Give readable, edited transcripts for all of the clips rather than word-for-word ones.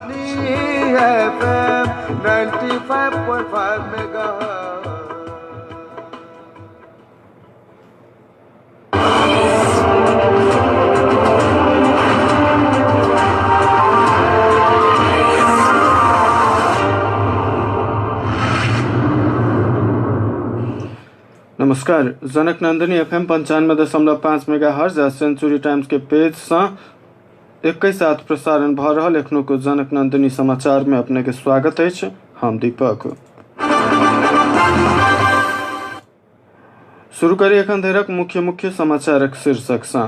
FM 95.5 megahertz. नमस्कार। जनक Nandini FM 95.5 megahertz आ century times के page से एक साथ प्रसारण भ रहल एखनो को जनक नंदिनी समाचार में अपने के स्वागत है। हम दीपक। शुरू करी एखन धरक मुख्य समाचारक शीर्षक से।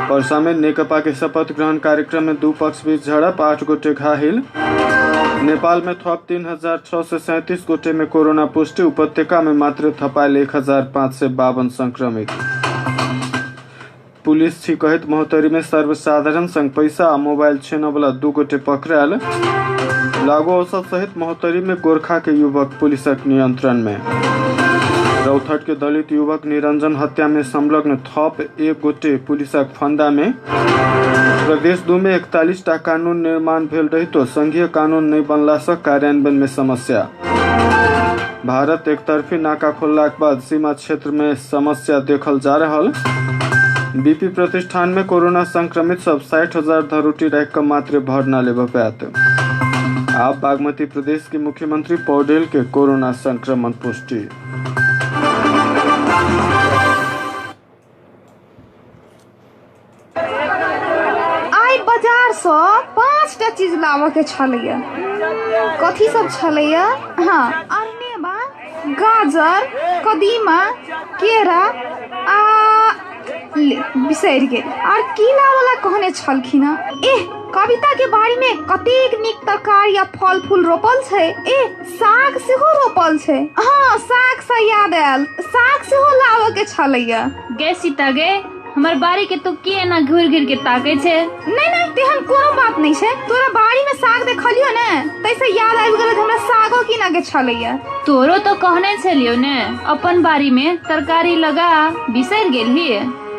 पर्सा में नेकपा के शपथ ग्रहण कार्यक्रम में दू पक्ष बीच झड़प, 8 गोटे घायल। नेपाल में थप 3637 गोटे में कोरोना पुष्टि, उपत्यका में मात्र थपायल 1552 संक्रमित। पुलिस छिकहित महोत्तरी में सर्वसाधारण संग पैसा आ मोबाइल छीनय वाला 2 गोटे पकड़ायल। लागू औषध सहित महोत्तरी में गोरखा के युवक पुलिसक नियंत्रण में। रौथट के दलित युवक निरंजन हत्या में संलग्न थप 1 गोटे पुलिसक फंदा में। प्रदेश 2 में 41 टा कानून निर्माण भेल रही तो संघीय कानून नहीं बनला से कार्यान्वयन में समस्या। भारत एक तरफी नाका खोलला के बाद सीमा क्षेत्र में समस्या देखल जा रहल। बीपी प्रतिष्ठान में कोरोना संक्रमित सब 60,000 धरोटी रह कर मात्र भरना लेबे पात। आप बागमती प्रदेश के मुख्यमंत्री पौडेल के कोरोना संक्रमण पुष्टि। बाजार से 5टा चीज लावे के छलैया। कथी सब छलैया? हाँ, अरनेबा, गाजर, कदीमा, केरा आ बिसैर के आर कीला वाला कहने छलखिन। कविता के बाड़ी में कतेक नीक तरकारी या फल फूल रोपल छे। साग सेहो रोपल छे। हाँ, साग से याद आयल, साग सेहो लावे के छलैया। गे सीता गे, हमर बाड़ी के तू किए ना घूर घूर के ताके छे? नहीं तेहन कोनो बात नहीं छे। तोरा बाड़ी में साग देखलियो ने, तैसे याद आबि गेल हमरा सागो किना के छलैया। तोरो तो कहने छलियो ने अपन बाड़ी में तरकारी लगा, बिसर गेल ही।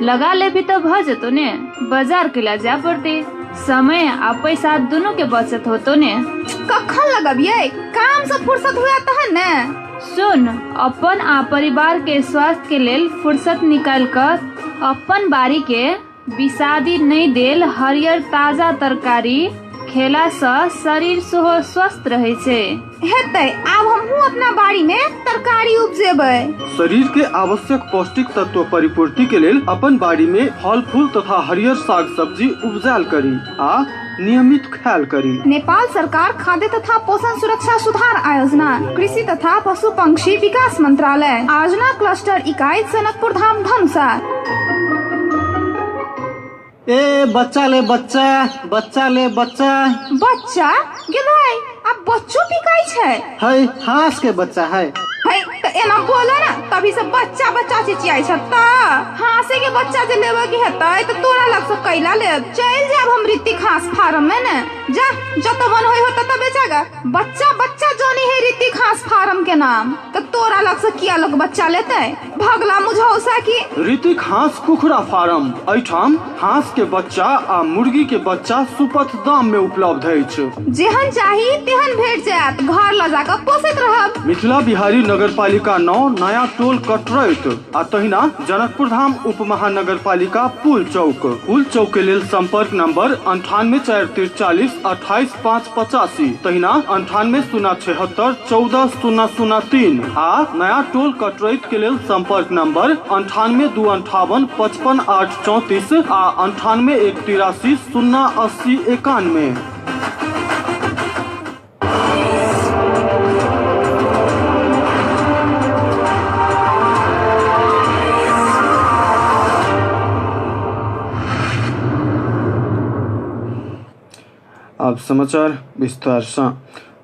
लगा ले भी तो भ जतो ने, बाजार के ला जा पड़ते। समय आ पैसा दोनों के बचत होतो ने। कखन लगबिये? काम से फुर्सत हुआ तहन ने। सुन, अपन आ परिवार के स्वास्थ्य के लेल फुर्सत निकाल कर अपन बाड़ी के बिसादी नहीं देल हरियर ताजा तरकारी खेला से शरीर सेहो स्वस्थ रहे छे। हेतै, आब हमहू अपना बाड़ी में तरकारी उपजेबै। शरीर के आवश्यक पौष्टिक तत्व परिपूर्ति के लेल अपन बाड़ी में फल फूल तथा हरियर साग सब्जी उपजाल करी आ नियमित ख्याल करी। नेपाल सरकार खाद्य तथा पोषण सुरक्षा सुधार आयोजना, कृषि तथा पशु पंक्षी विकास मंत्रालय, आयोजना क्लस्टर इकाई जनकपुर धाम धनुषा। बच्चा ले बच्चा गेलै, अब बच्चों पिकाई छे। है, हास के बच्चा है। तो एना बोला ना, तभी से बच्चा चिचियाई छ। त हासे के बच्चा जे लेबे के हेतै तो तोरा लग से कैला ले चल जाब हम ऋतिक हास फार्म में ने। जा जतो मन होई होता तबे जागा। बच्चा जोनी है ऋतिक हास फार्म के नाम, तो तोरा लग से किया लोग बच्चा लेते? भगला मुझौसा की ऋतिक हास कुखरा फार्म। एठाम हास के बच्चा आ मुर्गी के बच्चा सुपथ दाम में उपलब्ध अछि। जेहन चाही तेहन भेट जात, घर ल जाकर पोषित रहब। मिथिला बिहारी नगरपालिका 9 नया टोल कटरैत आ तहिना जनकपुर धाम उप महानगरपालिका पुल चौक के लेल संपर्क नंबर 98 443 28 585, तहिना 98 076 14 003 आ नया टोल कटरैत के लेल संपर्क नंबर 98 258 55 8 34 आ 98 183 0 80 91। अब समाचार विस्तार से।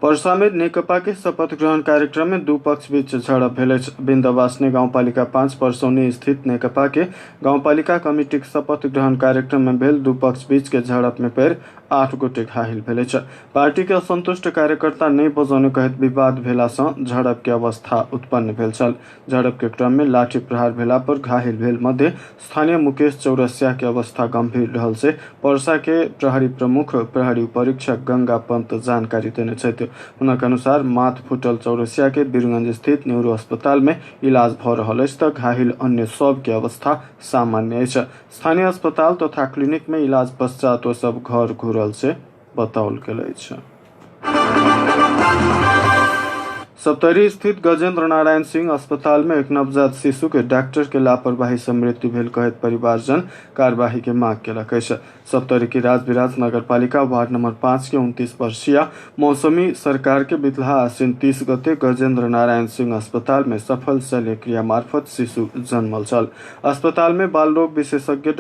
पर्सा में नेकपा के शपथ ग्रहण कार्यक्रम में दू पक्ष बीच झड़प भेल। बिंदवासनी गाउँपालिका 5 परसौनी स्थित नेकपा के गाउँपालिका कमिटी के शपथ ग्रहण कार्यक्रम में भेल दू पक्ष बीच के झड़प में पैर 8 गोटे घायल भेल छ। पार्टी के असंतुष्ट कार्यकर्ता नहीं बजाउने कहत विवाद भेला सँ झड़प के अवस्था उत्पन्न भेल छल। झड़प के क्रम में लाठी प्रहार भेला पर घायल भेल मध्य स्थानीय मुकेश चौरसिया के अवस्था गंभीर रहल से पर्सा के प्रहरी प्रमुख प्रहरी परीक्षक गंगा पंत जानकारी देने छथि। उनका अनुसार माथ फुटल चौरसिया के बीरगंज स्थित न्यूरो अस्पताल में इलाज भ रहल अछि त घायल अन्य सब के अवस्था सामान्य अछि। स्थानीय अस्पताल तथा क्लिनिक में इलाज पश्चात वो सब घर घुरल से बताओल गेल अछि। सप्तरी स्थित गजेंद्र नारायण सिंह अस्पताल में एक नवजात शिशु के डॉक्टर के लापरवाही से मृत्यु भेल कहत परिवारजन कार्यवाही के मांग केलक अछि। सप्तरी की राजविराज नगर पालिका वार्ड नंबर 5 के 29 वर्षीय मौसमी सरकार के बितला आश्विन 30 गते गजेंद्र नारायण सिंह अस्पताल में सफल शल्य क्रिया मार्फत शिशु जन्मल छल। अस्पताल में बाल रोग विशेषज्ञ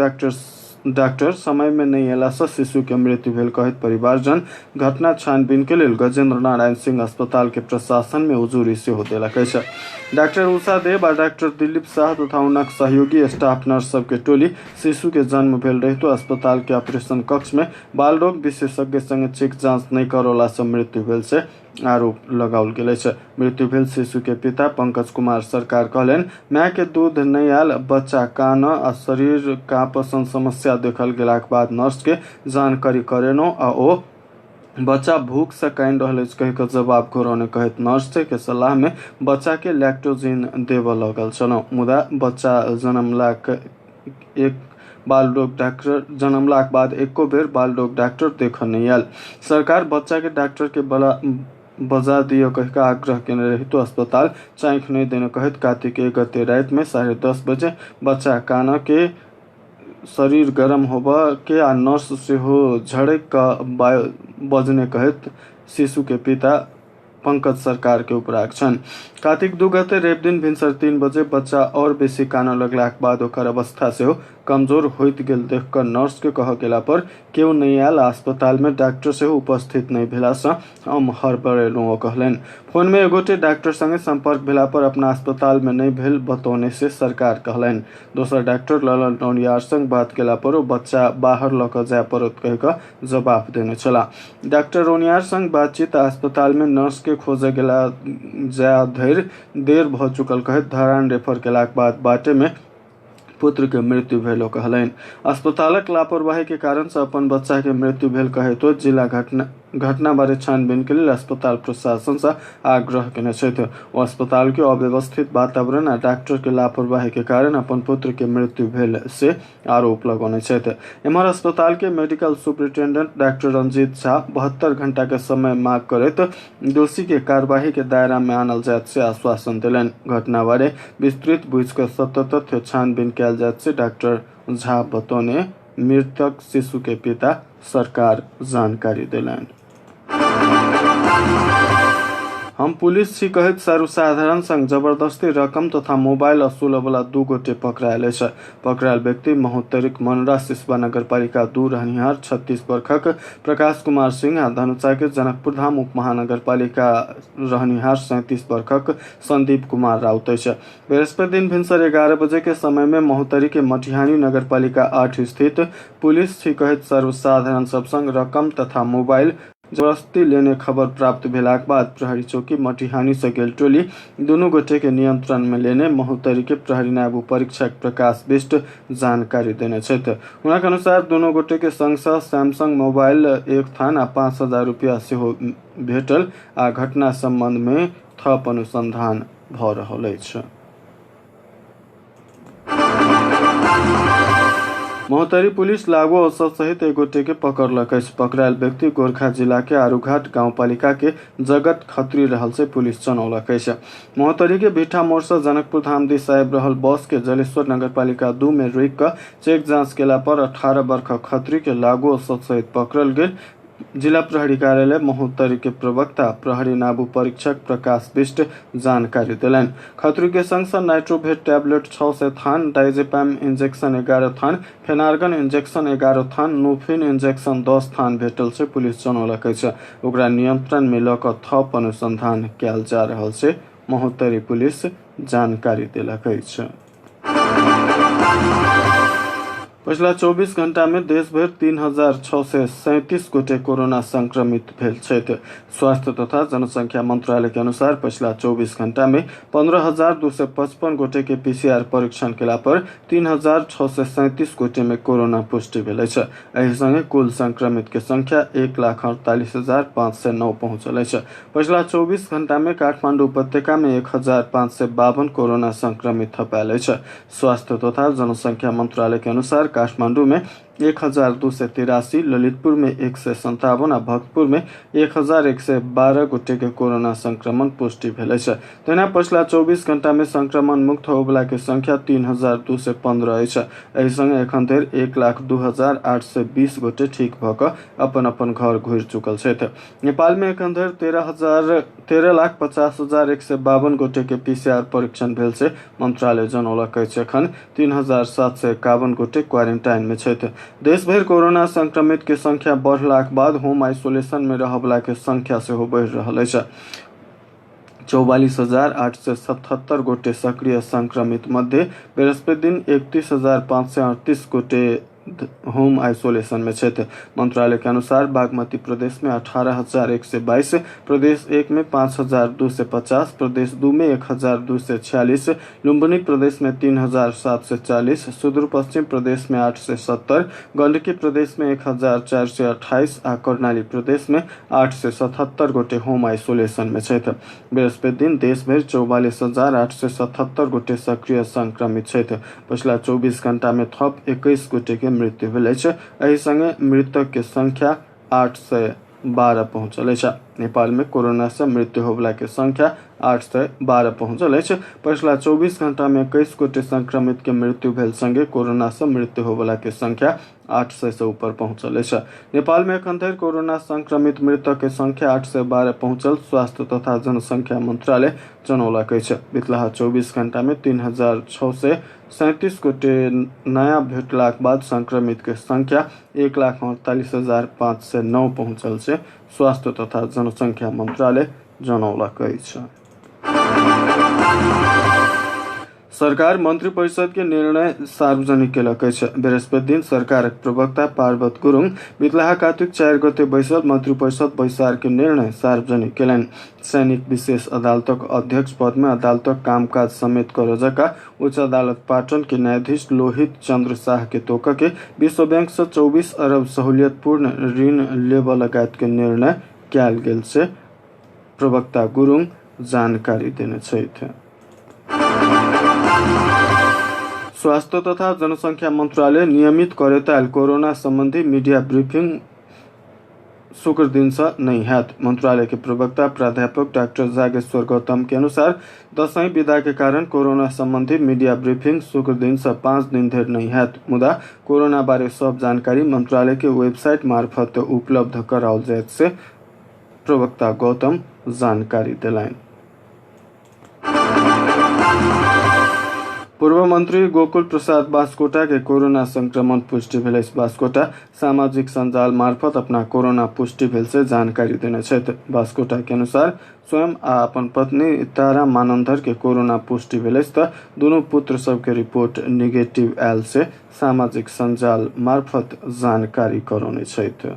डॉक्टर समय में नहीं अयला से शिशु के मृत्यु भेल कहत परिवारजन घटना छानबीन के लिए गजेंद्र नारायण सिंह अस्पताल के प्रशासन में उजूरी से देलक अछि। डॉक्टर उषा देव और डॉक्टर दिलीप शाह तथा उनक सहयोगी स्टाफ नर्स सब के टोली शिशु के जन्म भेल रहितो अस्पताल के ऑपरेशन कक्ष में बाल रोग विशेषज्ञ संग चेक जांच नहीं करला से मृत्यु भेल से आरोप लगाओल गेल छै। मृत्यु भेल शिशु के पिता पंकज कुमार सरकार कहलन माय के दूध नहीं आयल, बच्चा कान आ शरीर कांपसन समस्या देखल गेलाक बाद नर्स के जानकारी करेनो आ ओ बच्चा भूख से कान रहल कह के जवाब घोरने कहत नर्स के सलाह में बच्चा के लैक्टोजिन देव लगल छल। मुदा बच्चा जन्मलाक बाद एको बेर बाल रोग डॉक्टर देख नहीं आयल। सरकार बच्चा के डॉक्टर के बजा दियो कह का आग्रह केने रही तो अस्पताल चाँख नहीं देने कहत कार्तिक 1 गते रात में 10:30 बजे बच्चा कान के शरीर गरम होबा के आ नर्स से हो झड़क का बजने कहत शिशु के पिता पंकज सरकार के उपराग छन्। कार्तिक 2 गते रेप दिन भिनसर 3 बजे बच्चा और बेसी कान लगलाक बाद ओकर अवस्था से हो कमजोर होइत गेल देखकर नर्स के कह गेला पर केहू नहीं आयल। अस्पताल में डॉक्टर से उपस्थित नहीं भेला से हम हड़बड़ेलहुँ कहलन। फोन में एगोटे डॉक्टर संगे संपर्क भेला पर अपना अस्पताल में नहीं भेल बतौने से सरकार कहलन। दोसर डॉक्टर ललन नौनियार संग बात केला पर वो बच्चा बाहर लक जाय पड़त कह के जवाब देने चला। डॉक्टर रोनियार संग बातचीत अस्पताल में नर्स के खोजे गेला जा धैर देर भ चुकल कहत धरान रेफर केलाक बाद बाटे में पुत्र के मृत्यु भेल कहलन। अस्पतालक लापरवाही के कारण से अपन बच्चा के मृत्यु भेल कहे तो जिला घटना बारे छानबीन के लिए अस्पताल प्रशासन से आग्रह केने छथि। वो अस्पताल के अव्यवस्थित वातावरण आ डॉक्टर के लापरवाही के कारण अपन पुत्र के मृत्यु भेल से आरोप लगौने छथि। एम्हर अस्पताल के medical superintendent doctor Ranjit Jha 72 घंटा के समय मांग करत दोषी के कार्यवाही के दायरा में आनल जायत से आश्वासन दिलन। घटना बारे विस्तृत बुझ कर सत्य तथ्य छानबीन किया जायत से डॉक्टर झा बतौने मृतक शिशु के पिता सरकार जानकारी दिलन। हम पुलिस छी कहत सर्वसाधारण संग जबरदस्ती रकम तथा मोबाइल असूल वाला 2 गोटे पकड़ायल छै। पकड़ायल व्यक्ति महोत्तरीक मनरा सिसवा नगर पालिका 2 रहनिहार 36 वर्षक प्रकाश कुमार सिंह आ धनुषा के जनकपुर धाम उप महानगर पालिका रहनिहार 37 वर्षक संदीप कुमार राउत छै। बृहस्पति दिन भिनसर 11 बजे के समय में महोत्तरी के मटिहानी नगर पालिका 8 स्थित पुलिस छी कहत सर्वसाधारण सब संग रकम तथा मोबाइल जबरदस्ती लेने खबर प्राप्त भेलाक बाद प्रहरी चौकी मटिहानी से गेल टोली दोनों गोटे के नियंत्रण में लेने महोत्तरी के प्रहरी नायब परीक्षक प्रकाश बिष्ट जानकारी देने छथि। उनके अनुसार दोनों गोटे के संग सैमसंग मोबाइल 1 थान आ 5,000 रुपया सेहो भेटल आ घटना संबंध में थप अनुसंधान भ रहल अछि। महोत्तरी पुलिस लागू औसत सहित एक गोटे के पकड़लक। पकड़ायल व्यक्ति गोरखा जिला के आरूघाट गाँव पालिका के जगत खत्री रहल से पुलिस जनौलक। महोत्तरी के भीठा मोड़ से जनकपुर धाम दिस आबि रहल बस के जलेश्वर नगर पालिका 2 में रोक कर चेक जांच केला पर 18 वर्ष खत्री के लागू औसत सहित पकड़ल गेल। जिला प्रहरी कार्यालय महोत्तरी के प्रवक्ता प्रहरी नायब परीक्षक प्रकाश बिष्ट जानकारी दिलन। खत्री के संग नाइट्रोभेट टैबलेट 600 थान, डाइजेपाम इंजेक्शन 11 थान, फेनार्गन इंजेक्शन 11 थान, नूफिन इंजेक्शन 10 थान भेटल से पुलिस जनौलक अछि। ओकरा नियंत्रण में ल क थप अनुसंधान कयल जा रहल से महोत्तरी पुलिस जानकारी देलक अछि। पछिला 24 घण्टा में देशभर 3637 गोटे कोरोना संक्रमित भेल छथि। स्वास्थ्य तथा जनसंख्या मंत्रालय के अनुसार पछिला 24 घण्टा में 15,255 गोटे के पीसीआर परीक्षण केला पर 3,637 गोटे में कोरोना पुष्टि भेल अछि। एहि संगे कुल संक्रमित के संख्या 1,48,509 पहुंचल अछि। पछिला 24 घण्टा में काठमाडौँ उपत्यका में 1,552 कोरोना संक्रमित थपायल अछि। स्वास्थ्य तथा जनसंख्या मंत्रालय के अनुसार काठमाडौँ में 1,283, ललितपुर में 157 और भक्तपुर में 1,112 गोटे के कोरोना संक्रमण पुष्टि भेल अछि। तहिना पछिला 24 घण्टा में संक्रमण मुक्त होबला के संख्या 3,215 अछि। एहि संगे एखन धरि 1,02,820 गोटे ठीक भऽ कऽ अपन अपन घर घुरि चुकल छथि। नेपाल में एखन धरि 13,50,152 गोटे के पीसीआर परीक्षण भेल से मंत्रालय जनौलक अछि। एखन 3,751 गोटे क्वारेंटाइन में छथि। देश भर कोरोना संक्रमित के संख्या बढ़लाक बाद होम आइसोलेशन में रहबला के संख्या सेहो बढ़ि रहल अछि। 44,877 गोटे सक्रिय संक्रमित मध्य बृहस्पति दिन 31,538 गोटे होम आइसोलेशन में छथि। मंत्रालय के अनुसार बागमती प्रदेश में 18,122, प्रदेश 1 में 5,250, प्रदेश 2 में 1,246, लुम्बिनी प्रदेश में 3,740, सुदूर पश्चिम प्रदेश में 870, गंडकी प्रदेश में 1,428 आ कर्णाली प्रदेश में 877 गोटे होम आइसोलेशन में छथि। बृहस्पति दिन देश भर 44,877 गोटे सक्रिय संक्रमित छथि। पछिला 24 घण्टा में थप 21 गोटे के मृत्यु भेल अछि। एहि संगे मृतक के संख्या 812 पहुंचल अछि। नेपाल में कोरोना से मृत्यु होबला के संख्या 812 पहुंचल अछि। पछिला 24 घण्टा में 21 गोटे संक्रमित के मृत्यु भेल संगे कोरोना से मृत्यु होबला के संख्या 800 से ऊपर पहुंचल अछि। नेपाल में एखन धरि कोरोना संक्रमित मृतक के संख्या 812 पहुंचल स्वास्थ्य तथा जनसंख्या मंत्रालय जनौलक अछि। बितलाहा 24 घण्टा में 3,637 गोटे नया भेटलाक बाद संक्रमित के संख्या 1,48,509 पहुंचल से स्वास्थ्य तथा जनसंख्या मंत्रालय जनौलक अछि। सरकार मंत्री परिषद के निर्णय सार्वजनिक केलक अछि। बृहस्पति दिन सरकारक प्रवक्ता पार्वत गुरुङ बितलाहा कार्तिक 4 गते बैसल मंत्री परिषद बैसार के निर्णय सार्वजनिक केलनि। सैनिक विशेष अदालतक अध्यक्ष पद में अदालतक कामकाज समेत करजका उच्च अदालत पाटन के न्यायाधीश लोहित चंद्र शाह के तोक के विश्व बैंक से 24 अरब सहूलियतपूर्ण ऋण लेब लगायत के निर्णय कयल गेल से प्रवक्ता गुरुङ जानकारी देने छथि। स्वास्थ्य तथा जनसंख्या मंत्रालय नियमित करैत आयल कोरोना संबंधी मीडिया ब्रीफिंग शुक्र दिन से नहीं हैत। मंत्रालय के प्रवक्ता प्राध्यापक डॉक्टर जागेश्वर गौतम के अनुसार दशैं विदा के कारण कोरोना संबंधी मीडिया ब्रीफिंग शुक्र दिन से 5 दिन धरि नहीं हैत। मुदा कोरोना बारे सब जानकारी मंत्रालय के वेबसाइट मार्फत उपलब्ध कराओल जायत से प्रवक्ता गौतम जानकारी दिलैन। पूर्व मंत्री गोकुल प्रसाद बास्कोटा के कोरोना संक्रमण पुष्टि भेल। बास्कोटा सामाजिक संजाल मार्फत अपना कोरोना पुष्टि भेल से जानकारी देने छथि। बास्कोटा के अनुसार स्वयं आ अपन पत्नी तारा मानंदर के कोरोना पुष्टि भेल त दोनों पुत्र सब के रिपोर्ट निगेटिव आयल से सामाजिक संजाल मार्फत जानकारी करौने छथि।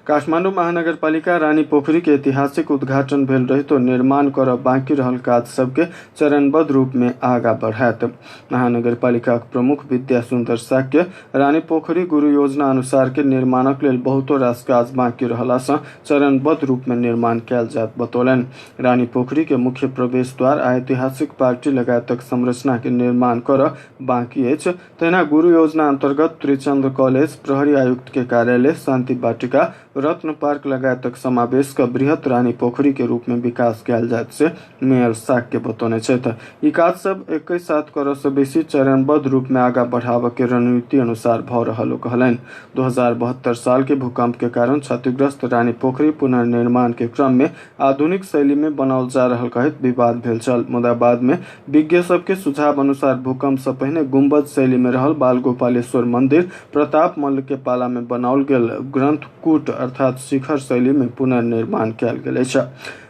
काठमाडौँ महानगरपालिका रानी पोखरी के ऐतिहासिक उद्घाटन भेल रही तो निर्माण कर बाकी रहल काज सबके चरणबद्ध रूप में आगा बढ़ात। महानगरपालिका प्रमुख विद्या सुंदर साक्य रानी पोखरी गुरु योजना अनुसार के निर्माणक लेल बहुतो रास काज बाकी रहला से चरणबद्ध रूप में निर्माण कयल जात बतौलन। रानी पोखरी के मुख्य प्रवेश द्वार आ ऐतिहासिक पार्टी लगायतक संरचना के निर्माण कर बाकी अछि। तहिना गुरु योजना अंतर्गत त्रिचंद्र कॉलेज, प्रहरी आयुक्त के कार्यालय, शांति वाटिका, रत्न पार्क लगायतक समावेश का बृहत रानी पोखरी के रूप में विकास कयल जात से मेयर साक्य बतौने छथि। ई काज सब 21 करोड़ से बेसी चरणबद्ध रूप में आगा बढ़ावे के रणनीति अनुसार भ रहल कहलनि। 2072 साल के भूकंप के कारण क्षतिग्रस्त रानी पोखरी पुनर्निर्माण के क्रम में आधुनिक शैली में बनाओल जा रहल कहत विवाद भेल छल। मुदा बाद में विज्ञ सबके सुझाव अनुसार भूकंप से पहिने गुम्बद शैली में रहल बाल गोपालेश्वर मंदिर प्रताप मल्ल के पाला में बनाओल गेल ग्रंथकूट अर्थात शिखर शैली में पुनर्निर्माण कयल गेल अछि।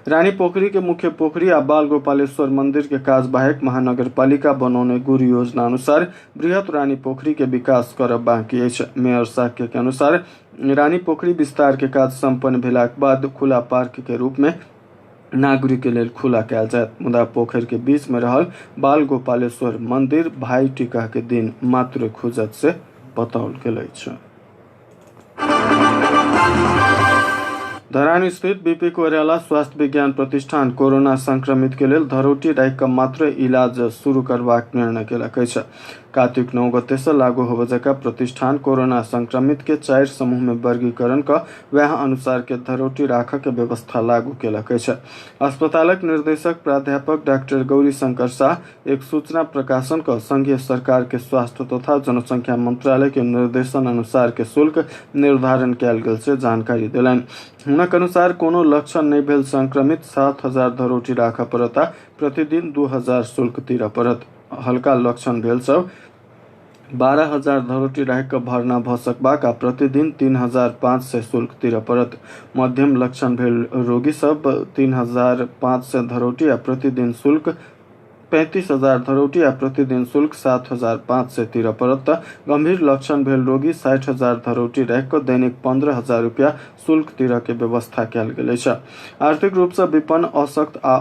रानी पोखरी के मुख्य पोखरी आ बाल गोपालेश्वर मंदिर के काज बाहेक महानगरपालिका बनौने गुरु योजना अनुसार बृहत रानी पोखरी के विकास करब बाकी अछि। मेयर साक्य के अनुसार रानी पोखरी विस्तार के काज संपन्न भेलाक बाद खुला पार्क के रूप में नागरिक के लेल खुला कयल जायत। मुदा पोखर के बीच में रहल बाल गोपालेश्वर मंदिर भाई टीका के दिन मात्र खुजत से बताओल गेल अछि। धरान स्थित बीपी कोइराला स्वास्थ्य विज्ञान प्रतिष्ठान कोरोना संक्रमित के लेल धरोटी राखि कऽ मात्र इलाज शुरू करबाक निर्णय केलक अछि। कार्तिक 9 गते से लागू होबय जका प्रतिष्ठान कोरोना संक्रमित के 4 समूह में वर्गीकरण क वह अनुसार के धरोटी राखक के व्यवस्था लागू केलक अछि। अस्पतालक निर्देशक प्राध्यापक डॉक्टर गौरी शंकर शाह एक सूचना प्रकाशन क संघीय सरकार के स्वास्थ्य तथा जनसंख्या मंत्रालय के निर्देशन अनुसार के शुल्क निर्धारण कयल गेल से जानकारी देलनि। हुनक अनुसार कोनो लक्षण नहीं भेल संक्रमित 7,000 धरोटी राखऽ पड़ता, प्रतिदिन 2,000 शुल्क तीरऽ पड़त। हल्का लक्षण भेल सब 12,000 धरोटी राखि कऽ भरना भऽ सकबाक आ प्रतिदिन 3,500 शुल्क तीरऽ पड़त। मध्यम लक्षण भेल रोगी सब 3,500 धरोटी आ प्रतिदिन शुल्क 35,000 धरोटी आ प्रतिदिन शुल्क 7,500 तीरऽ पड़त। गंभीर लक्षण भेल रोगी 60,000 धरोटी राखि कऽ दैनिक 15,000 रुपया शुल्क तीरऽ के व्यवस्था कयल गेल अछि। आर्थिक रूप से विपन्न, अशक्त आ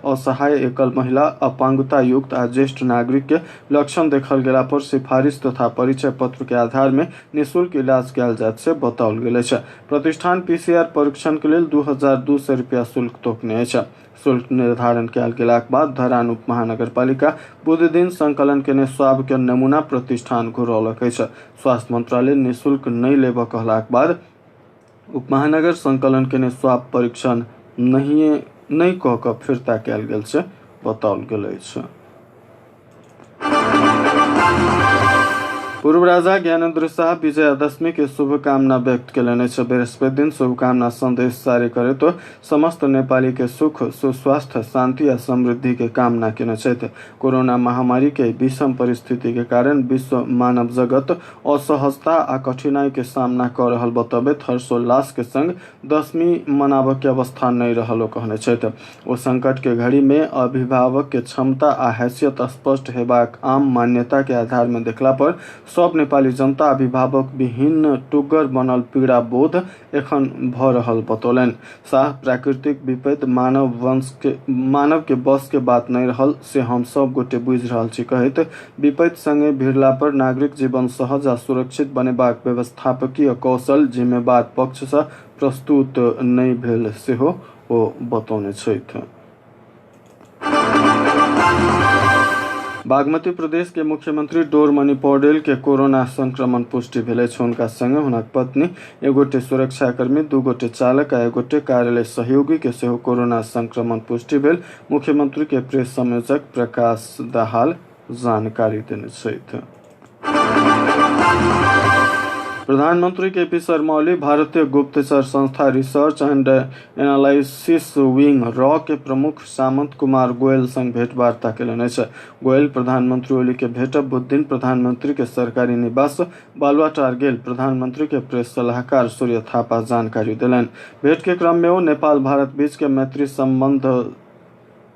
असहाय एकल महिला, अपांगता युक्त आ ज्येष्ठ नागरिक के लक्षण देखल गेला पर सिफारिश तथा परिचय पत्र के आधार में निःशुल्क इलाज कयल जायत से बताओल गेल अछि। प्रतिष्ठान पीसीआर परीक्षण के लेल 2,200 रुपया शुल्क तोकने अछि। शुल्क निर्धारण कयल गेलाक बाद धरान उप महानगरपालिका बुध दिन संकलन केने स्वाब के नमूना प्रतिष्ठान घुरौलक अछि। स्वास्थ्य मंत्रालय निःशुल्क नहीं लेबऽ कहलाक बाद उप महानगर संकलन केने स्वाब परीक्षण नहीं कऽ कऽ फिरता कयल गेल से बताओल गेल अछि। पूर्व राजा ज्ञानेन्द्र शाह विजयादशमी के शुभकामना व्यक्त केलनि अछि। बृहस्पति दिन शुभकामना संदेश जारी करे तो समस्त नेपाली के सुख, सुस्वास्थ्य, शांति आ समृद्धि के कामना केने छथि। कोरोना महामारी के विषम परिस्थिति के कारण विश्व मानव जगत असहजता आ कठिनाई के सामना कर रहल बतबैत हर्षोल्लास के संग दशमी मनाबय के अवस्था नहीं रहलो कहने छथि। ओ संकट के घड़ी में अभिभावक के क्षमता आ हैसियत स्पष्ट हेबाक आम मान्यता के आधार में देखला पर सब नेपाली जनता अभिभावक विहीन टुगर बनल पीड़ा बोध एखन भ रहल बतौलनि। शाह प्राकृतिक विपत्ति मानव के बस के बात नहीं रहल से हम सब गोटे बुझि रहल छी कहैत विपत्ति संगे भिड़ला पर नागरिक जीवन सहज आ सुरक्षित बनेबाक व्यवस्थापकीय कौशल जिम्मेवार पक्ष से प्रस्तुत नहीं भेल सेहो ओ बतौने छथि। बागमती प्रदेश के मुख्यमंत्री डोरमणि पौडेल के कोरोना संक्रमण पुष्टि भेल अछि। हुनका संगे हुनक पत्नी, एक गोटे सुरक्षाकर्मी, 2 गोटे चालक आ 1 गोटे कार्यालय सहयोगी के सेहो कोरोना संक्रमण पुष्टि भेल। मुख्यमंत्री के प्रेस संयोजक प्रकाश दाहाल जानकारी देने छथि। प्रधानमंत्री केपी शर्मा ओली भारतीय गुप्तचर संस्था research and analysis wing raw के प्रमुख सामंत कुमार गोयल संग भेंटवार्ता केलनि अछि। गोयल प्रधानमंत्री ओली के भेटब बुध दिन प्रधानमंत्री के सरकारी निवास बालुवाटार गेल। प्रधानमंत्री के प्रेस सलाहकार सूर्य थापा जानकारी देलनि। भेंट के क्रम में वो नेपाल भारत बीच के मैत्री संबंध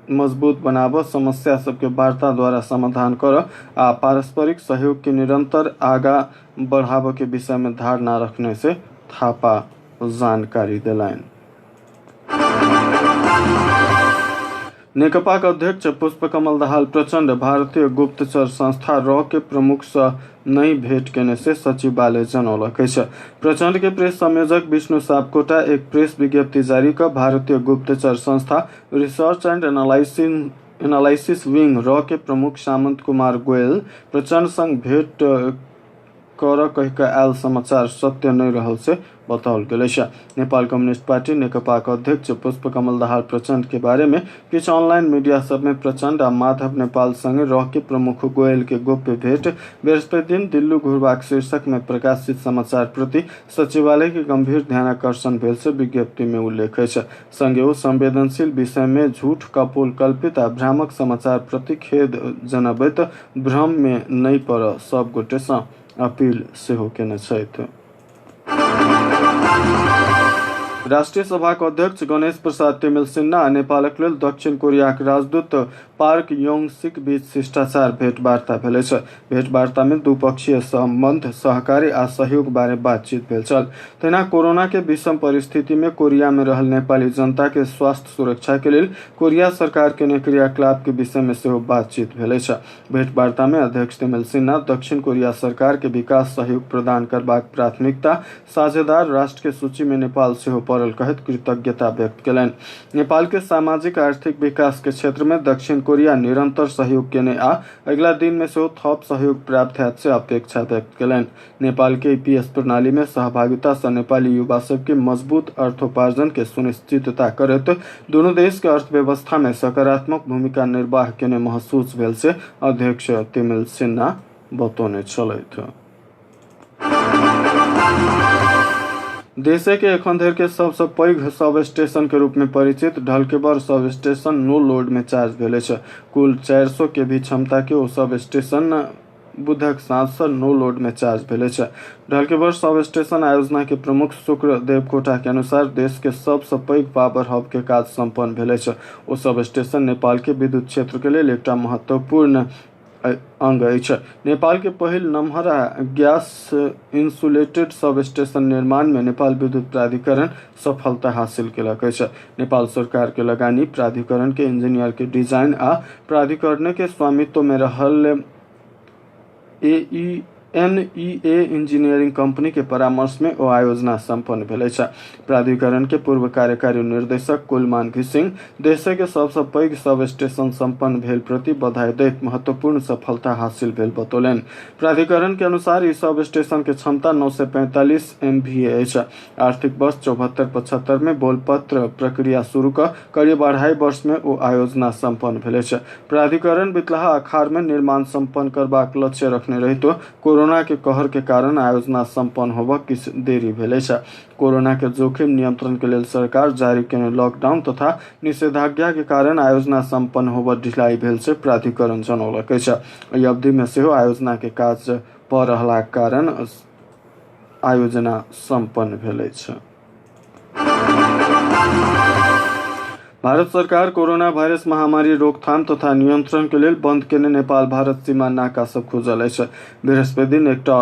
मजबूत बनाबऽ, समस्या सबके वार्ता द्वारा समाधान करऽ आ पारस्परिक सहयोग के निरंतर आगा बढ़ाबऽ के विषय में धारणा रखने से थापा जानकारी देलनि। नेकपा के अध्यक्ष पुष्पकमल दाहाल प्रचंड भारतीय गुप्तचर संस्था रॉ के प्रमुख से नई भेंट केने से सचिवालय जनौलक अछि। प्रचंड के प्रेस संयोजक विष्णु सापकोटा एक प्रेस विज्ञप्ति जारी कर भारतीय गुप्तचर संस्था research and analysis wing raw के प्रमुख सामंत कुमार गोयल प्रचंड संग भेंट कर कहि के आयल समाचार सत्य नहीं रहल से बताओल गेल अछि। नेपाल कम्युनिस्ट पार्टी नेकपा के अध्यक्ष पुष्पकमल दाहाल प्रचंड के बारे में किछु ऑनलाइन मीडिया सब में प्रचंड आ माधव नेपाल संगे रॉ के प्रमुख गोयल के गोप्य भेंट बृहस्पति दिन दिल्ली घुरबाक शीर्षक में प्रकाशित समाचार प्रति सचिवालय के गंभीर ध्यानाकर्षण भेल से विज्ञप्ति में उल्लेख अछि। संगे ओ संवेदनशील विषय में झूठ, कपोल कल्पित आ भ्रामक समाचार प्रति खेद जनबैत भ्रम में नहीं पड़ऽ सब गोटे से अपील सेहो केने छथि। राष्ट्रिय सभाको अध्यक्ष गणेश प्रसाद तिमिल सिन्हा आ नेपालक लेल दक्षिण कोरियाक राजदूत पार्क योंग-सिक बीच शिष्टाचार भेटवार्ता भेल छ। भेटवार्ता में द्विपक्षीय संबंध, सहकारी आ सहयोग बारे बातचीत भेल छल। तहिना कोरोना के विषम परिस्थिति में कोरिया में रहल नेपाली जनता के स्वास्थ्य सुरक्षा के लेल कोरिया सरकार के क्रियाकलाप के विषय में सेहो बातचीत भेल छ। भेटवार्ता में अध्यक्ष तिमिल सिन्हा दक्षिण कोरिया सरकार के विकास सहयोग प्रदान करबाक प्राथमिकता साझेदार राष्ट्र के सूची में नेपाल सेहो पड़ल कहत कृतज्ञता व्यक्त कयलनि। नेपाल के सामाजिक आर्थिक विकास के क्षेत्र में दक्षिण कोरिया निरंतर सहयोग केने आ अगला दिन में सेहो थप सहयोग प्राप्त हैत से अपेक्षा व्यक्त कयलनि। नेपाल के ईपीएस प्रणाली में सहभागिता से नेपाली युवा सब के मजबूत अर्थोपार्जन के सुनिश्चितता करत दोनों देश के अर्थव्यवस्था में सकारात्मक भूमिका निर्वाह केने महसूस भेल से अध्यक्ष तिमिल सिन्हा बतौने छलैथ। देश के एखन धरि के सबसे पैघ सब स्टेशन के रूप में परिचित ढलकेबर सब स्टेशन नो लोड में चार्ज भेल छै। कुल 400 के भी क्षमता के ओ सब स्टेशन बुधक साँझ से नो लोड में चार्ज भेल छै। ढलकेबर सब स्टेशन आयोजना के प्रमुख शुक्र देवकोटा के अनुसार देश के सबसे पैघ पावर हब के काज संपन्न भेल छै। ओ सब स्टेशन नेपाल के विद्युत क्षेत्र के लेल एकटा महत्वपूर्ण अंग अछि। नेपाल के पहिल नम्हरा गैस इंसुलेटेड सब स्टेशन निर्माण में नेपाल विद्युत प्राधिकरण सफलता हासिल केलक अछि। नेपाल सरकार के लगानी प्राधिकरण के इंजीनियर के डिजाइन आ प्राधिकरण के स्वामित्व में रहल एनईए इंजीनियरिंग कंपनी के परामर्श में ओ आयोजना संपन्न भेल छै। प्राधिकरण के पूर्व कार्यकारी निर्देशक कुलमान घिसिंग देश के सबसे पैघ सब स्टेशन संपन्न भेल प्रति बधाई दैत महत्वपूर्ण सफलता हासिल भेल बतौलनि। प्राधिकरण के अनुसार इस सब स्टेशन के क्षमता 945 MVA अछि। आर्थिक वर्ष 74-75 में बोलपत्र प्रक्रिया शुरू कर करीब 2.5 वर्ष में ओ आयोजना संपन्न भेल छै। प्राधिकरण बितलाहा अखाड़ में निर्माण संपन्न करबाक लक्ष्य रखने रहितो कोरोना के कहर के कारण आयोजना संपन्न होबा किछ देरी भेल छै। कोरोना के जोखिम नियंत्रण के लेल सरकार जारी केने लॉकडाउन तथा निषेधाज्ञा के कारण आयोजना संपन्न होबा ढिलाई भेल से प्राधिकरण जनौलक अछि। एहि अवधि में सेहो आयोजना के काज भ रहलाक कारण आयोजना संपन्न भेल अछि। भारत सरकार कोरोना वायरस महामारी रोकथाम तथा नियंत्रण के लेल बंद केने नेपाल भारत सीमा नाका सब खुजल अछि। बृहस्पति दिन एकटा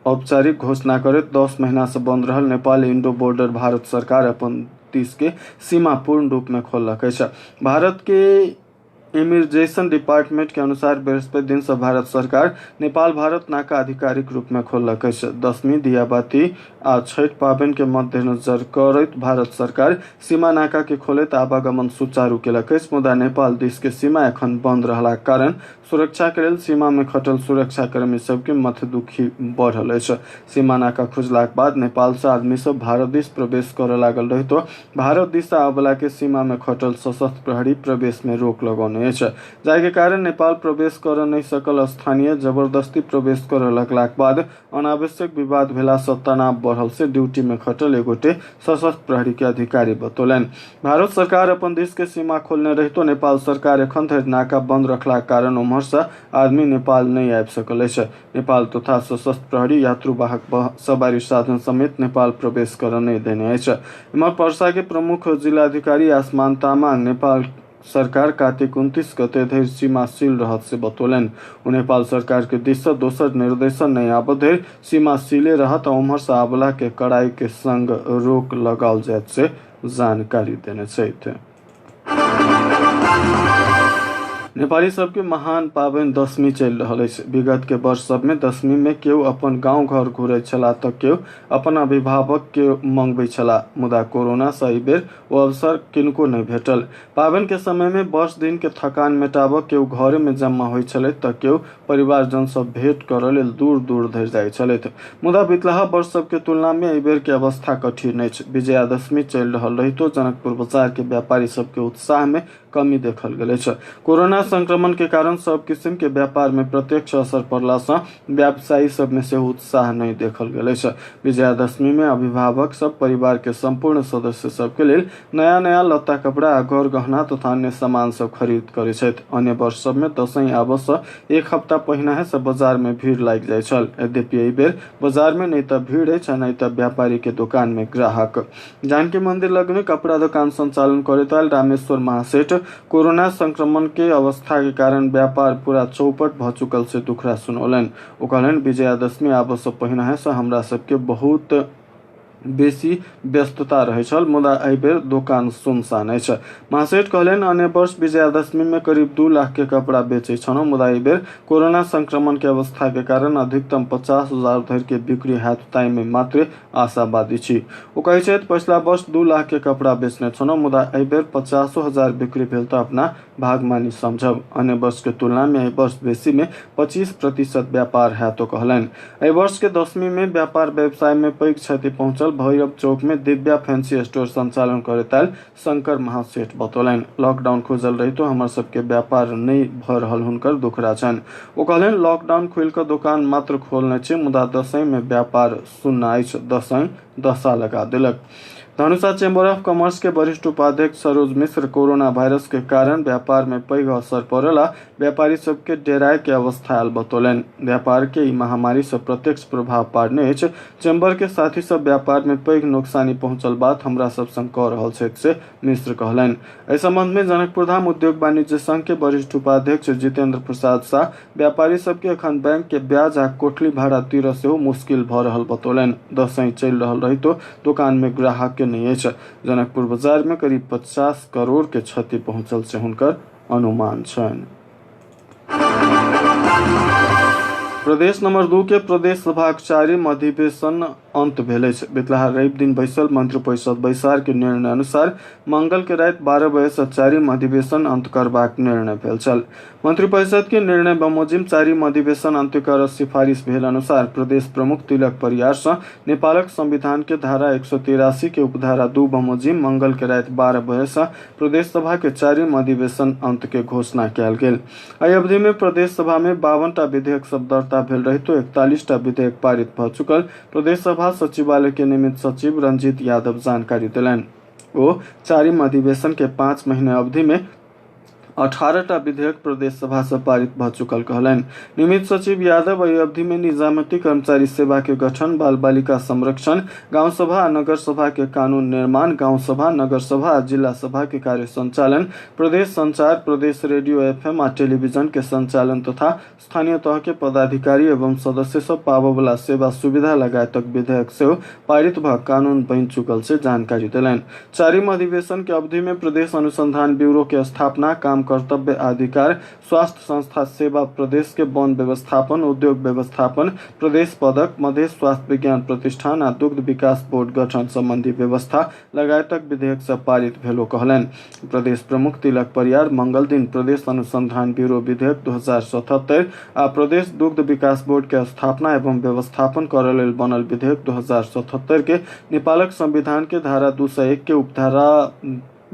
औपचारिक घोषणा करैत 10 महीना से बंद रहल नेपाल इंडो बॉर्डर भारत सरकार अपन देश के सीमा पूर्ण रूप में खोलक अछि। भारत के इमिग्रेशन डिपार्टमेंट के अनुसार बृहस्पति दिन से भारत सरकार नेपाल भारत नाका आधिकारिक रूप में खोलक अछि। 10वीं दियाबाती आ छठ पाबनि के मद्देनजर करैत भारत सरकार सीमा नाका के खोलैत आवागमन सुचारू केलक अछि। मुदा नेपाल देश के सीमा एखन बंद रहलाक कारण सुरक्षा के लेल सीमा में खटल सुरक्षा कर्मी सबके मथदुखी बढ़ल अछि। सीमा नाका खुजलाक बाद नेपाल से आदमी सब भारत देश प्रवेश करऽ लागल रहितो भारत दिस आबला के सीमा में खटल सशस्त्र प्रहरी प्रवेश में रोक लगौने अछि। जाहि के कारण नेपाल प्रवेश करऽ नहीं सकल स्थानीय जबरदस्ती प्रवेश करऽ लगलाक बाद अनावश्यक विवाद भेला से तनाव बढ़ल से ड्यूटी में खटल एगोटे सशस्त्र प्रहरी के अधिकारी बतौलनि। भारत सरकार अपन देश के सीमा खोलने रहितो नेपाल सरकार एखन धरि नाका बंद रखलाक कारण उम्हर से आदमी नेपाल नहीं आबि सकल अछि। नेपाल तथा सशस्त्र प्रहरी यात्रुवाहक सवारी साधन समेत नेपाल प्रवेश करऽ नहीं देने अछि। इम्हर पर्सा के प्रमुख जिलाधिकारी आसमान तामाङ नेपाल सरकार कार्तिक 29 गते धरि सीमा सील रहत से बतौलनि। ओ नेपाल सरकार के दिस से दोसर निर्देशन नहीं आबत धरि सीमा सीले रहत उम्हर से आबला के कड़ाई के संग रोक लगाओल जायत से जानकारी देने छथि। नेपाली सबके महान पाबनि दशमी चलि रहल अछि। विगत के वर्ष सब में दशमी में केओ अपन गांव घर घुरै छला तऽ केओ अपन अभिभावक के मंगबै छला। मुदा कोरोना से एहि बेर ओ अवसर किनको नहीं भेटल। पाबनि के समय में वर्ष दिन के थकान मेटाबऽ केओ घरे में जमा होइ छलै तऽ केओ परिवारजन सब भेंट करऽ लेल दूर दूर धरि जाइ छलथि। मुदा बितलाहा वर्ष सब के तुलना में एहि बेर के अवस्था कठिन अछि। विजयादशमी चलि रहल रहितो जनकपुर बाजार के व्यापारी सब के उत्साह में कमी देखल गेल अछि। कोरोना संक्रमण के कारण सब किस्म के व्यापार में प्रत्यक्ष असर पड़ला से व्यवसायी सब में से उत्साह नहीं देखल गेल अछि। विजयादशमी में अभिभावक सब परिवार के संपूर्ण सदस्य सब के लेल नया नया लत्ता कपड़ा आ घर गहना तथा अन्य सामान सब खरीद करे छथि। अन्य वर्ष सब में दशैं आबय से एक हफ्ता पहिने से बाजार में भीड़ लागि जाय छल। यद्यपि एहि बेर बाजार में नहीं तो भीड़ अछि नहीं तो व्यापारी के दुकान में ग्राहक। जानकी मंदिर लग में कपड़ा दुकान संचालन करैत रामेश्वर महासेठ कोरोना संक्रमण के अवस्था के कारण व्यापार पूरा चौपट भ चुकल से दुखड़ा सुनौलन। ओ कहलन विजयादशमी आबय से पहिने से हमरा सबके बहुत बेसी व्यस्तता रहे छल, मुदा एहि बेर दुकान सुनसान अछि। महासेठ कहलन अन्य वर्ष विजयादशमी में करीब 2 लाख के कपड़ा बेचे छनौ, मुदा एहि बेर कोरोना संक्रमण के अवस्था के कारण अधिकतम 50,000 धरि के बिक्री हैत ताहि में मात्र आशावादी छी। ओ कहै छथि पछिला वर्ष 2 लाख के कपड़ा बेचने छनौ, मुदा एहि बेर 50,000 बिक्री भेल तऽ अपना भागमानी समझब। अन्य वर्ष के तुलना में एहि वर्ष बेसी में 25% व्यापार हैत। तो कहलन एहि वर्ष के दशमी में व्यापार व्यवसाय में पैघ क्षति पहुंचल। भैरव चौक में दिव्या फैंसी स्टोर संचालन करैत शंकर महासेठ बतौलन लॉकडाउन खुजल रही तो हमर सबके व्यापार नहीं भ रहल हुनकर दुखड़ा छन। ओ कहलन लॉकडाउन खुल के दुकान मात्र खोलने छै, मुदा दशैं में व्यापार सुनना अछि। दशैं दशा लगा दिलक। धनुषा चेंबर ऑफ कॉमर्स के वरिष्ठ उपाध्यक्ष सरोज मिश्र कोरोना वायरस के कारण व्यापार में पैघ असर पड़ला व्यापारी सबके डेराय के अवस्था आयल बतौलन। व्यापार के ई महामारी से प्रत्यक्ष प्रभाव पाड़ने अछि। चेंबर के साथी सब व्यापार में पैघ नुकसानी पहुंचल बात हमरा सब संग कह रहल छथि से मिश्र कहलन। एहि संबंध में जनकपुर धाम उद्योग वाणिज्य संघ के वरिष्ठ उपाध्यक्ष जितेंद्र प्रसाद शाह व्यापारी सबके अखन बैंक के ब्याज आ कोठली भाड़ा तीरह सेहो मुश्किल भ रहल बतौलन। दशैं चलि रहल रही तो दुकान में ग्राहक के नहीं अछि। जनकपुर बाजार में करीब 50 करोड़ के क्षति पहुंचल से हुनकर अनुमान छनि। प्रदेश नंबर 2 के प्रदेश सभाक 4म अधिवेशन अंत भेल अछि। बितलाहा रवि दिन बैसल मंत्री परिषद बैसार के निर्णय अनुसार मंगल के रात 12 बजे से 4म अधिवेशन अंत करबाक निर्णय भेल छल। मंत्री परिषद के निर्णय बमोजिम 4म अधिवेशन अंत कर सिफारिश भेल अनुसार प्रदेश प्रमुख तिलक परियार से नेपालक संविधान के धारा 183 के उपधारा 2 बमोजिम मंगल के रात 12 बजे से प्रदेश सभा के 4म अधिवेशन अंत के घोषणा कयल गेल। एहि अवधि में प्रदेश सभा में 52टा विधेयक सब दर्ता भेल रही तो 41टा विधेयक पारित भ चुकल प्रदेश सभा सचिवालय के निमित्त सचिव रंजीत यादव जानकारी दिलन। वो 4म अधिवेशन के 5 महीने अवधि में 18टा विधेयक प्रदेश सभा से पारित भ चुकल कहलन। निमित्त सचिव यादव एहि अवधि में निजामती कर्मचारी सेवा के गठन, बाल बालिका संरक्षण, गांव सभा आ नगर सभा के कानून निर्माण, गांव सभा, नगर सभा आ जिला सभा के कार्य संचालन, प्रदेश संचार, प्रदेश रेडियो एफएम आ टेलीविजन के संचालन तथा स्थानीय तह के पदाधिकारी एवं सदस्य सब पाबय वाला सेवा सुविधा लगायतक विधेयक से पारित भ कानून बनि चुकल से जानकारी दिलन। 4म अधिवेशन के अवधि में प्रदेश अनुसंधान ब्यूरो के स्थापना, काम कर्तव्य अधिकार, स्वास्थ्य संस्था सेवा, प्रदेश के वन व्यवस्थापन, उद्योग व्यवस्थापन, प्रदेश पदक, मधेश स्वास्थ्य विज्ञान प्रतिष्ठान आ दुग्ध विकास बोर्ड गठन संबंधी व्यवस्था लगायतक विधेयक सब पारित भेलो कहलन। प्रदेश प्रमुख तिलक परियार मंगल दिन प्रदेश अनुसंधान ब्यूरो विधेयक 2077 आ प्रदेश दुग्ध विकास बोर्ड के स्थापना एवं व्यवस्थापन करय लेल बनल विधेयक 2077 के नेपालक संविधान के धारा 201 के उपधारा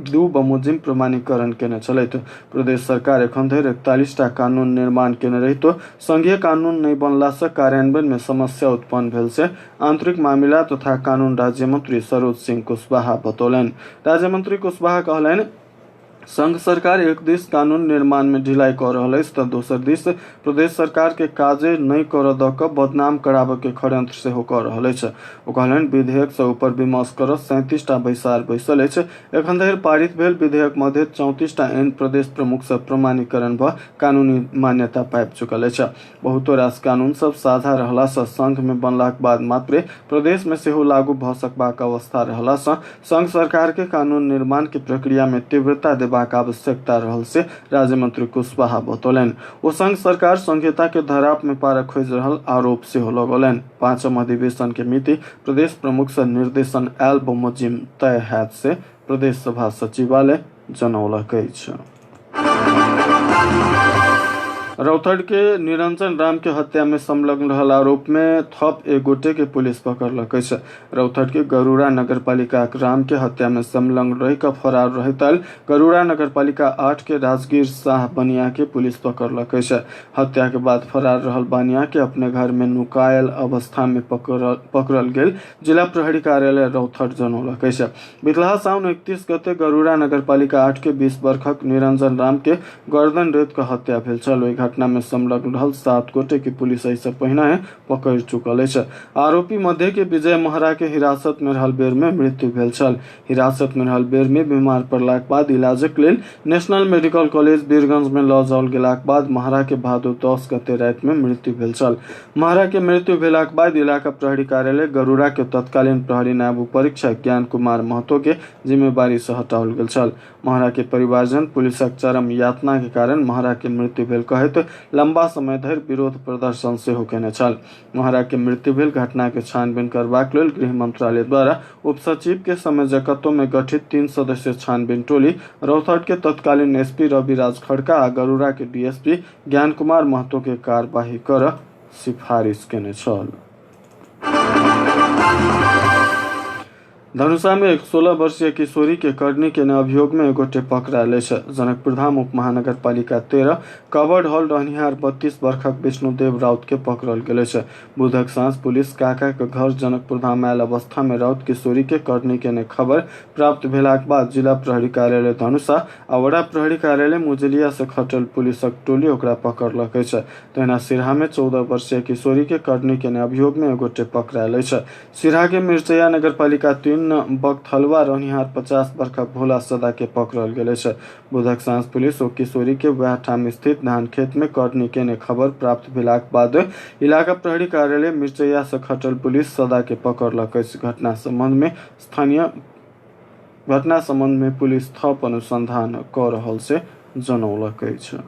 2 बमोजिम प्रमाणीकरण केने छलैथ। प्रदेश सरकार एखन धरि 41टा कानून निर्माण केने रही तो संघीय कानून नहीं बनला से कार्यान्वयन में समस्या उत्पन्न भेल से आंतरिक मामला तथा कानून राज्य मंत्री सरोज सिंह कुशवाहा बतौलन। राज्य मंत्री कुशवाहा कहलन संघ सरकार एक दिस कानून निर्माण में ढिलाई कर रहल अछि तऽ दोसर दिस प्रदेश सरकार के काजे नहीं कर द क बदनाम कराबे के षड्यंत्र सेहो कर रहल अछि। ओ कहलन विधेयक से ऊपर विमर्श कर 37टा बैसार बैसल अछि। एखन धरि पारित भेल विधेयक मध्य 34टा एन प्रदेश प्रमुख से प्रमाणीकरण भ कानूनी मान्यता पाबि चुकल अछि। बहुतो रास कानून सब साझा रहला से संघ में बनलाक बाद मात्र प्रदेश में सेहो लागू भ सकबाक अवस्था रहला से संघ सरकार के कानून निर्माण के प्रक्रिया में तीव्रता देबाक आवश्यकता रहल से राज्य मंत्री कुशवाहा बतौलन। ओ संघ सरकार संहिता के धराप में पारा खोज रहल आरोप सेहो लगौलन। 5म अधिवेशन के मिति प्रदेश प्रमुख से निर्देशन आयल बमोजिम तय हैत से प्रदेश सभा सचिवालय जनौलक अछि। रौतहट के निरंजन राम के हत्या में संलग्न रहल आरोप में थप एक गोटे के पुलिस पकड़लक अछि। रौतहट के गरुड़ा नगरपालिका राम के हत्या में संलग्न रही का फरार रहतल गरुड़ा नगरपालिका 8 के राजगीर शाह बनिया के पुलिस पकड़लक अछि। हत्या के बाद फरार रहल बनिया के अपने घर में नुकायल अवस्था में पकड़ल गेल जिला प्रहरी कार्यालय रौतहट जनौलक अछि। बितलहा साउन 31 गते गरुड़ा नगरपालिका 8 के 20 वर्षक निरंजन राम के गर्दन रेत का हत्या भेल छल। ओहि घटना में संलग्न रहल 7 गोटे के पुलिस एहि से पहिने पकड़ चुकल अछि। आरोपी मध्य के विजय महरा के हिरासत में रहल बेर में मृत्यु भेल छल। हिरासत में रहल बेर में बीमार पड़लाक बाद इलाजक लेल नेशनल मेडिकल कॉलेज वीरगंज में लऽ जाओल गेलाक बाद महरा के भादो 10 गते राति में मृत्यु भेल छल। महरा के मृत्यु भेलाक बाद इलाका प्रहरी कार्यालय गरुड़ा के तत्कालीन प्रहरी नायब उपरीक्षक ज्ञान कुमार महतो के जिम्मेवारी से हटाओल गेल छल। महरा के परिवारजन पुलिसक चरम यातना के कारण महरा के मृत्यु भेल कहैत लंबा समय धरि विरोध प्रदर्शन सेहो केने छल। महरा के मृत्यु भेल घटना के छानबीन करबाक लेल गृह मंत्रालय द्वारा उप सचिव के संयोजकत्व में गठित 3 सदस्यीय छानबीन टोली रौतहट के तत्कालीन एसपी रविराज खड़का आ गरुड़ा के डीएसपी ज्ञान कुमार महतो के कार्यवाही कर सिफारिश केने छल। धनुषा में एक 16 वर्षीय किशोरी के करनी के अभियोग में एगोटे पकड़ायल अछि। जनकपुर धाम उप महानगर पालिका 13 कवर्ड हॉल रहनिहार 32 वर्षक विष्णुदेव राउत के पकड़ल गेल अछि। बुधक सांझ पुलिस काका के घर जनकपुर धाम आयल अवस्था में राउत किशोरी के करनी के खबर प्राप्त भेलाक बाद जिला प्रहरी कार्यालय धनुषा आ वड़ा प्रहरी कार्यालय मुजलिया से खटल पुलिसक टोली ओकरा पकड़लक अछि। तहिना सिरहा में 14 वर्षीय किशोरी के करनी के अभियोग में एगोटे पकड़ायल अछि। सिरहा के मिर्चया नगर पालिका 3 बकथलवा रहनिहार 50 वर्षक भोला सदा के पकड़ल गेल अछि। बुधक सांझ पुलिस ओ किशोरी के वएह ठाम स्थित धान खेत में करनी के खबर प्राप्त भेलाक बाद इलाका प्रहरी कार्यालय मिर्चया से खटल पुलिस सदा के पकड़लक अछि। घटना संबंध में पुलिस थप अनुसंधान क रहल से जनौलक अछि।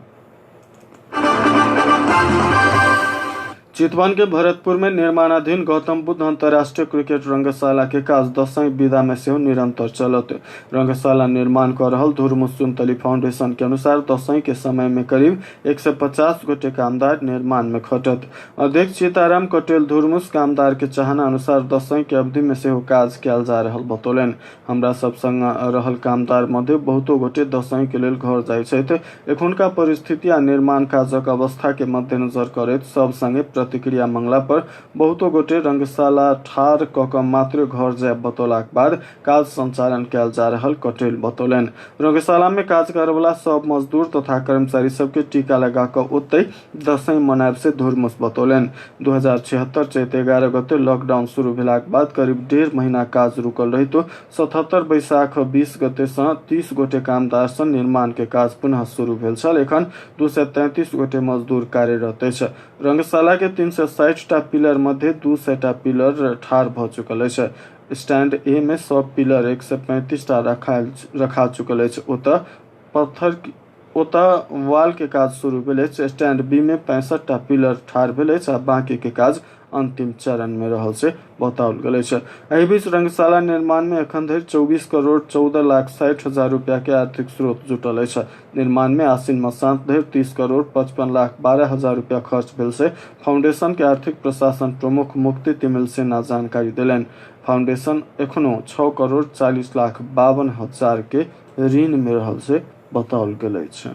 चितवन के भरतपुर में निर्माणाधीन गौतम बुद्ध अंतर्राष्ट्रीय क्रिकेट रंगशाला के काज 10वीं विधा में से निरंतर चलत। रंगशाला निर्माण कर रहल धुरमुस सुनतली फाउंडेशन के अनुसार 10वीं के समय में करीब 150 गोटे कामदार निर्माण में खटत। अध्यक्ष सीताराम कटेल धुरमुस कामदार के चाहना अनुसार 10वीं के अवधि में से काज कयल जा रहल बतौलन। हमरा सब संग रहल कामदार मध्य बहुतो गोटे 10वीं के लेल घर जाय छथि। एखुनका परिस्थिति आ निर्माण काजक अवस्था के मद्देनजर करैत सब संगे प्रतिक्रिया मंगला पर बहुतो गोटे रंगशाला ठार कऽ मात्र घर जाय बतौलाक बाद काज संचालन कयल जा रहल कटेल बतौलन। रंगशाला में काज करवला सब मजदूर तथा कर्मचारी सबके टीका लगा कऽ ओतै 10वीं मनाब से धुरमुस बतौलन। 2076 चैत 11 गते लॉकडाउन शुरू भेलाक बाद करीब 1.5 महीना काज रुकल रही तो 77 बैसाख 20 गते से 30 गोटे कामदार से निर्माण के काज पुनः शुरू भेल छल। एखन 233 गोटे मजदूर कार्यरत अछि। रंगशाला के 360 टा पिलर मध्य 200 टा पिलर ठार भ चुकल अछि। स्टैंड ए में सब पिलर 135 टा रखा चुकल अछि। ओतऽ वाल के काज शुरू भेल अछि। स्टैंड बी में 65 टा पिलर ठार भेल अछि आ बाकी के काज अंतिम चरण में रहल से बताओल गेल अछि। एहि बीच रंगशाला निर्माण में एखन धरि 24 करोड़ 14,60,000 रुपया के आर्थिक स्रोत जुटल अछि। निर्माण में आसिन मसांत धरि 30 करोड़ 55,12,000 रुपया खर्च भेल से फाउंडेशन के आर्थिक प्रशासन प्रमुख मुक्ति तिमिल सेना जानकारी देलनि। फाउंडेशन एखनो 6 करोड़ 40,52,000 के ऋण में रहल से बताओल गेल अछि।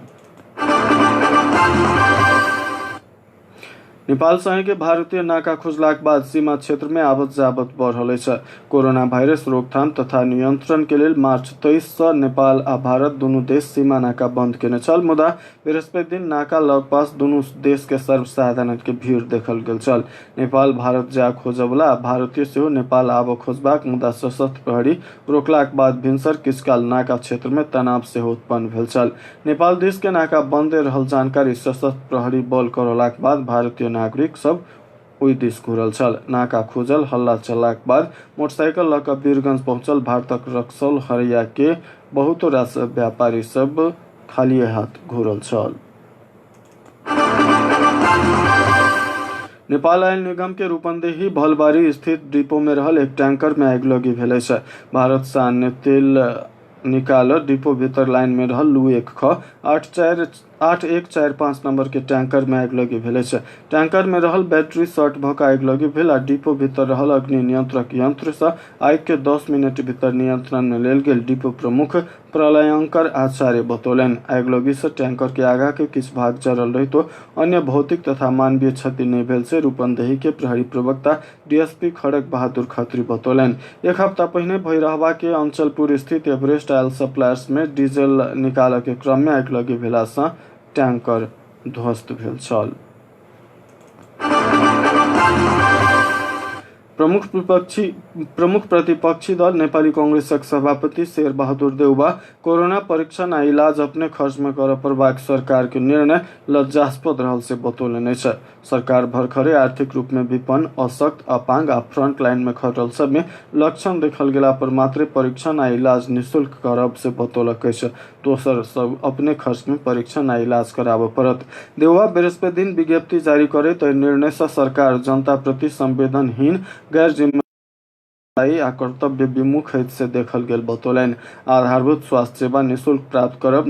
नेपाल संगे के भारतीय नाका खुजलाक बाद सीमा क्षेत्र में आवत जावत बढ़ रहल अछि। कोरोना वायरस रोकथाम तथा नियंत्रण के लेल मार्च 23 से नेपाल आ भारत दुनू देश सीमा नाका बंद केने छल। मुदा बृहस्पति दिन नाका लगपास दुनू देश के सर्वसाधारण के भीड़ देखल गेल छल। नेपाल भारत जा खोजबला भारतीय सेहो नेपाल आब खोजबाक मुदा सशस्त्र प्रहरी रोकलाक बाद भिनसर किछु काल नाका क्षेत्र में तनाव सेहो उत्पन्न भेल छल। नेपाल देश के नाका बंदे रहल जानकारी सशस्त्र प्रहरी बल करौलाक बाद भारतीय नागरिक सब ओहि दिस घुरल छल। नाका खुजल हल्ला चललाक बाद मोटरसाइकिल लऽ कऽ वीरगंज पहुंचल भारतक रक्सौल हरिया के बहुत रास व्यापारी सब खाली हाथ घुरल छल। नेपाल आयल निगम के रूपन्देही भलबारी स्थित डिपो में रहल एक टैंकर में आगिलगी भेल अछि। भारत से अन्य तेल निकाल डिपो भीतर लाइन में रहल लू 1 ख 84 8145 नंबर के टैंकर में आग लगी भेल छै। टैंकर में रहल बैटरी शॉर्ट भऽ कऽ आग लगी भेल आ डिपो भीतर रहल अग्नि नियंत्रक यंत्र से आग के 10 मिनट भीतर नियंत्रण में लेल गेल। डिपो प्रमुख प्रलयंकर आचार्य बतौलन आग लगी से टैंकर के आगा के किछ भाग जरल रही तो अन्य भौतिक तथा मानवीय क्षति नहीं भेल से रूपंदेही के प्रहरी प्रवक्ता डीएसपी खड़ग बहादुर खत्री बतौलन। एक हफ्ता पहले भैरहवा के अंचलपुर स्थित एवरेस्ट ऑयल सप्लायर्स में डीजल निकाल के क्रम में आग लगी भेला से टैंकर ध्वस्त भेल छल। प्रमुख प्रतिपक्षी दल नेपाली कांग्रेसक सभापति शेर बहादुर देउबा कोरोना परीक्षण आ इलाज अपने खर्च में करऽ पड़बाक सरकार के निर्णय लज्जास्पद रहल से बतौलनि छै। सरकार भरखरे आर्थिक रूप में विपन्न, अशक्त, अपांग आ फ्रंट लाइन में खटल सब में लक्षण देखल गेला पर मात्र परीक्षण आ इलाज निःशुल्क करब से बतौलक छै। दोसर सब अपने खर्च में परीक्षण आ इलाज कराबऽ पड़त। देउबा बृहस्पति दिन विज्ञप्ति जारी करैत निर्णय से सरकार जनता प्रति संवेदनहीन, गैर जिम्मेदारी आ कर्तव्य विमुख हित से देखल गेल बतौलन। आधारभूत स्वास्थ्य सेवा निःशुल्क प्राप्त करब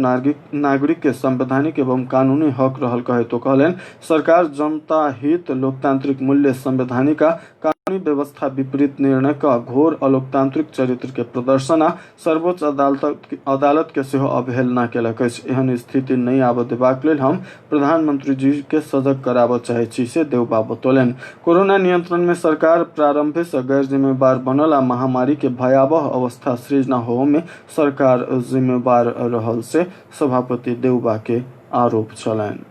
नागरिक के संवैधानिक एवं कानूनी हक रहल कहे तो कहलन सरकार जनता हित, लोकतांत्रिक मूल्य, संवैधानिक कानूनी व्यवस्था विपरीत निर्णय का घोर अलोकतांत्रिक चरित्र के प्रदर्शन आ सर्वोच्च अदालत के सेहो अवहेलना केलक अछि। एहन स्थिति नहीं आबऽ देबाक लेल हम प्रधानमंत्री जी के सजग कराबऽ चाहै छी से देउबा बतौलन। कोरोना नियंत्रण में सरकार प्रारंभ से गैर जिम्मेवार बनल आ महामारी के भयावह अवस्था सृजना हो में सरकार जिम्मेवार रहल से सभापति देउबा के आरोप छलनि।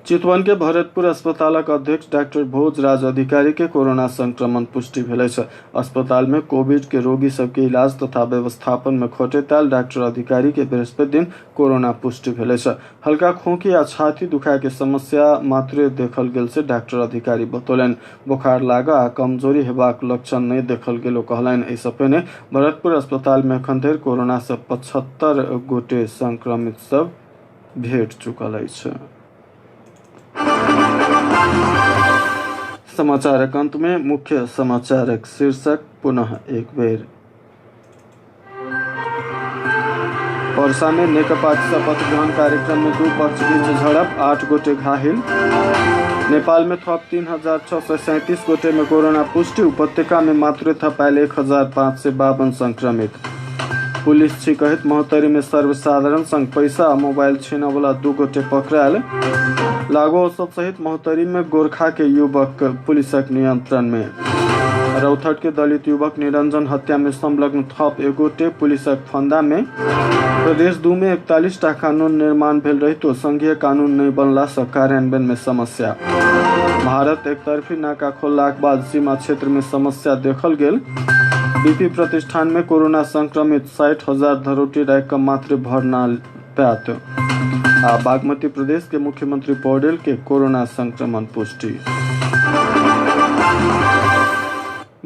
चितवन के भरतपुर अस्पतालक अध्यक्ष डॉक्टर भोजराज अधिकारी के कोरोना संक्रमण पुष्टि भेल छै। अस्पताल में कोविड के रोगी सबके इलाज तथा व्यवस्थापन में खटेताल डॉक्टर अधिकारी के बृहस्पति दिन कोरोना पुष्टि भेल छै। हल्का खोखी आ छाती दुखाय के समस्या मात्र देखल गेल से डॉक्टर अधिकारी बतौलन। बुखार लागऽ आ कमजोरी हेबाक लक्षण नहीं देखल गेलो कहलन। एहिसँ पहिने भरतपुर अस्पताल में एखन धरि कोरोना से 75 गोटे संक्रमित सब भेट चुकल अछि। समाचारक अंत में मुख्य समाचारक शीर्षक पुनः एक बेर। वर्षा में नेकपा शपथ ग्रहण कार्यक्रम में दू पक्ष बीच झड़प, 8 गोटे घायल। नेपाल में थप 3637 गोटे में कोरोना पुष्टि, उपत्यका में मात्र थपायल 1552 संक्रमित। पुलिस छिकहित महोत्तरी में सर्वसाधारण संग पैसा आ मोबाइल छीनऽ वाला 2 गोटे पकड़ायल। लागू औसत सहित महोत्तरी में गोरखा के युवक पुलिसक नियंत्रण में। रौथट के दलित युवक निरंजन हत्या में संलग्न थप 1 गोटे पुलिसक फंदा में। प्रदेश 2 में 41 टा कानून निर्माण भेल रही तो संघीय कानून नहीं बनला से कार्यान्वयन में समस्या। भारत एकतरफी नाका खोललाक बाद सीमा क्षेत्र में समस्या देखल गेल। बीपी प्रतिष्ठान में कोरोना संक्रमित 60,000 धरोटी राखि कऽ मात्र भरना पैत। आ बागमती प्रदेश के मुख्यमंत्री पौडेल के कोरोना संक्रमण पुष्टि।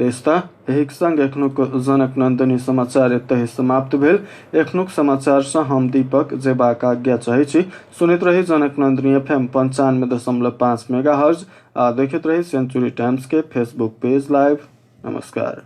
एहिक संग एखनुक जनक नंदनी समाचार एतहि समाप्त भेल। एखनुक समाचार से हम दीपक जेबाक आज्ञा चाहै छी। सुनैत रही जनक नंदनी FM 95.5 मेगाहर्ट्ज आ देखैत रही सेंचुरी टाइम्स के फेसबुक पेज लाइव। नमस्कार।